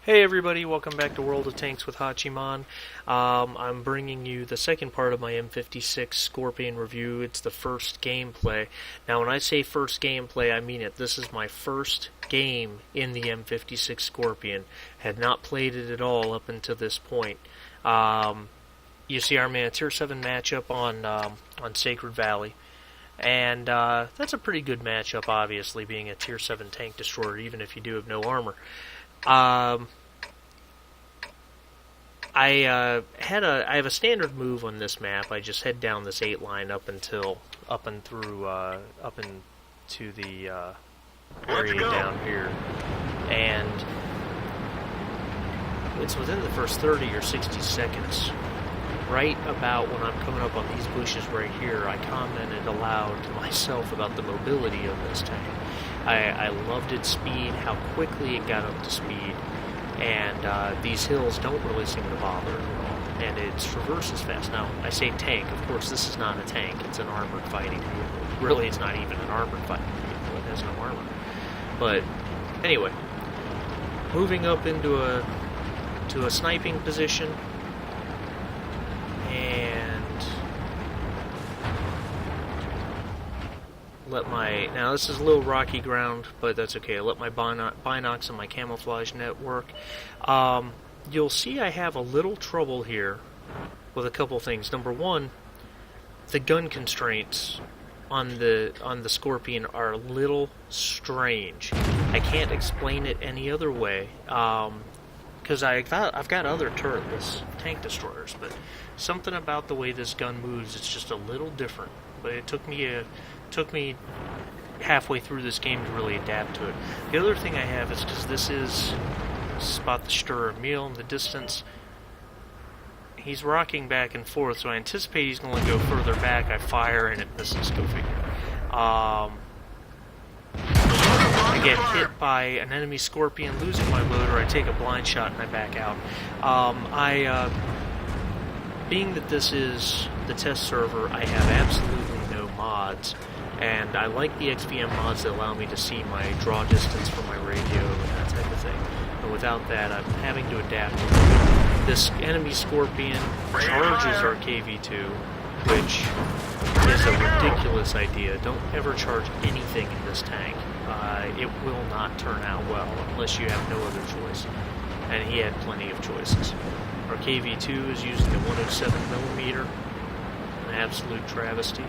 Hey everybody, welcome back to World of Tanks with Hachiman. I'm bringing you the second part of my M56 Scorpion review. It's the first gameplay. Now when I say first gameplay, I mean it. This is my first game in the M56 Scorpion. Had not played it at all up until this point. You see I'm in a Tier 7 matchup on Sacred Valley. And that's a pretty good matchup, obviously, being a Tier 7 tank destroyer, even if you do have no armor. I have a standard move on this map. I just head down this 8 line up into the area down here, and it's within the first 30 or 60 seconds. Right about when I'm coming up on these bushes right here, I commented aloud to myself about the mobility of this tank. I loved its speed, how quickly it got up to speed, and these hills don't really seem to bother it at all, and its traverses fast. Now, I say tank, of course this is not a tank, it's an armored fighting vehicle. Really, it's not even an armored fighting vehicle, it has no armor. But, anyway, moving up into a sniping position, and now this is a little rocky ground, but that's okay. I let my binocs and my camouflage net work. You'll see I have a little trouble here with a couple things. Number one, the gun constraints on the Scorpion are a little strange. I can't explain it any other way. Because I've got other turretless tank destroyers, but something about the way this gun moves, it's just a little different. But it took me halfway through this game to really adapt to it. The other thing I have is because this is spot the stirrer meal in the distance. He's rocking back and forth, so I anticipate he's going to go further back. I fire and it misses. Go figure. I get hit by an enemy Scorpion, losing my loader. I take a blind shot and I back out. Being that this is the test server, I have absolutely no mods, and I like the XVM mods that allow me to see my draw distance from my radio and that type of thing. And without that, I'm having to adapt. This enemy Scorpion charges our KV-2, which is a ridiculous idea. Don't ever charge anything in this tank. It will not turn out well unless you have no other choice. And he had plenty of choices. Our KV-2 is using the 107mm, an absolute travesty.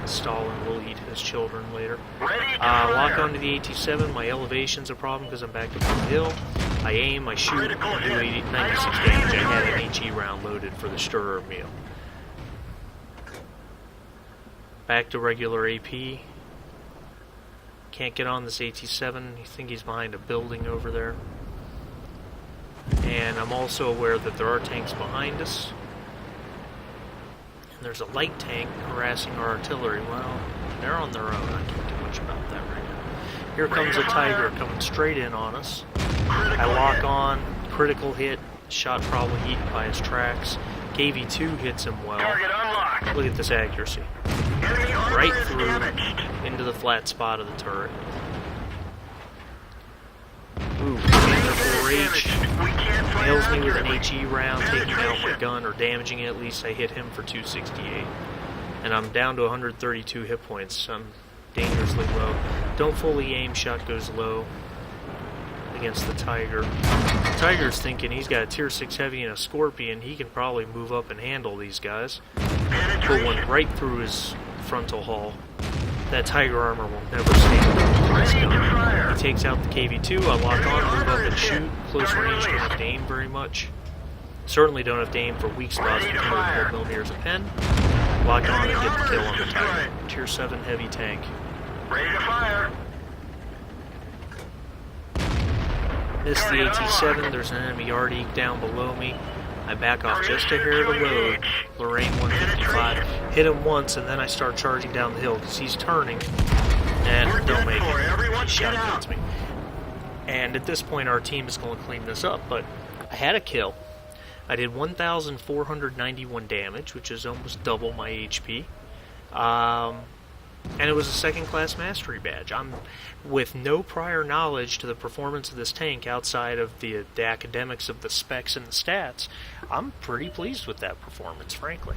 Stalin will eat his children later. Lock onto the AT-7, my elevation's a problem because I'm back up on the hill. I aim, I shoot, I do 96 damage. I had an HE round loaded for the stirrer meal. Back to regular AP. Can't get on this AT-7. I think he's behind a building over there. And I'm also aware that there are tanks behind us. And there's a light tank harassing our artillery. Well, they're on their own. I can't do much about that right now. Here comes a Tiger coming straight in on us. I lock on. Critical hit. Shot probably eaten by his tracks. KV-2 hits him well. Look at this accuracy. Right through into the flat spot of the turret. Ooh, full rage. Nails me with an HE round, taking out my gun or damaging it. At least I hit him for 268. And I'm down to 132 hit points. I'm dangerously low. Don't fully aim, shot goes low against the Tiger. The Tiger's thinking he's got a Tier 6 heavy and a Scorpion. He can probably move up and handle these guys. Put one right through his frontal hull. That Tiger armor will never stand. He takes out the KV-2, I lock on, move up and shoot. Close range, don't have to aim very much. Certainly don't have to aim for weak spots with 104mm a pen. Lock on and get the kill on the Tiger. Tier 7 heavy tank. Ready to fire. Missed the AT-7, there's an enemy Artie down below me. I back off just a hair to load. Lorraine 155. Hit him once, and then I start charging down the hill because he's turning. And don't make it. He shotguns me. And at this point, our team is going to clean this up. But I had a kill. I did 1,491 damage, which is almost double my HP. And it was a second-class mastery badge. I'm with no prior knowledge to the performance of this tank outside of the academics of the specs and the stats. I'm pretty pleased with that performance, frankly.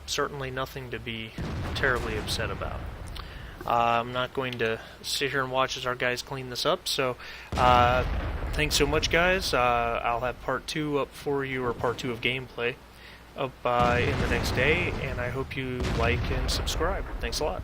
Certainly nothing to be terribly upset about. I'm not going to sit here and watch as our guys clean this up, so thanks so much, guys. I'll have part 2 up for you, or part 2 of gameplay, up in the next day, and I hope you like and subscribe. Thanks a lot.